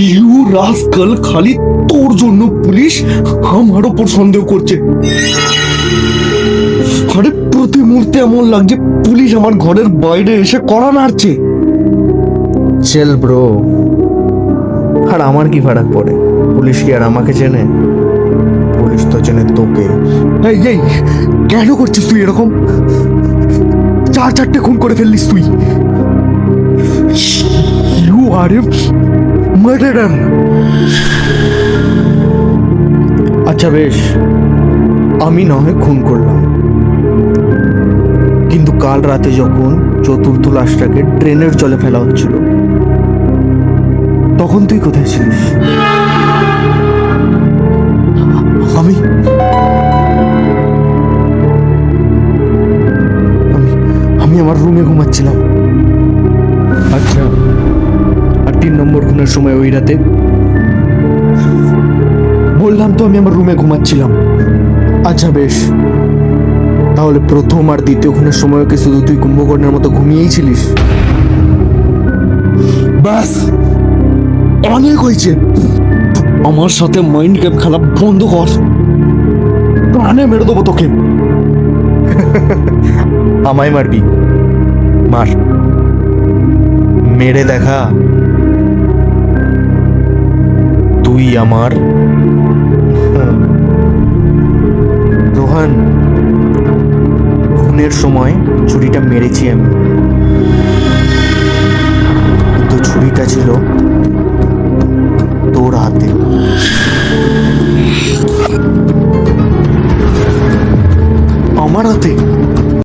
You rascal, খালি তোর জন্য পুলিশ আমার ওপর সন্দেহ করছে। আরে প্রতি মুহূর্তে এমন লাগছে পুলিশ আমার ঘরের বাইরে এসে কড়া নাড়ছে। চেল ব্রো, আর আমার কি ফারাক পড়ে? পুলিশ কি আর আমাকে চেনে? পুলিশ তো চেনে তোকে। এই এই কেন করছিস তুই এরকম? চারটে খুন করে ফেললিস তুই। You are a murderer. আচ্ছা বেশ, আমি না হয় খুন করলাম, কিন্তু কাল রাতে যখন চতুর্থ লাশটাকে ট্রেনের জলে ফেলা হচ্ছিল, তখন তুই কোথায় ছিলিস? আমি আমি আমার রুমে ঘুমাচ্ছিলাম। আচ্ছা, আর 3 নম্বর খুনের সময় ওই রাতে? বললাম তো আমি আমার রুমে ঘুমাচ্ছিলাম। আচ্ছা বেশ, তাহলে প্রথম আর দ্বিতীয় খুনের সময় কি শুধু তুই কুম্ভকর্ণের মতো ঘুমিয়েই ছিলিস? ব্যাস, অনেক হয়েছে। আমার সাথে মাইন্ড গেম খেলা বন্ধ কর, প্রাণে মেরে দেবো তোকে। আমায় মারবি? মার, মেরে দেখা। তুই আমার রোহান, খুনের সময় ছুরিটা মেরেছি আমি, কিন্তু ছুরিটা ছিল তোর হাতে। আমার হাতে?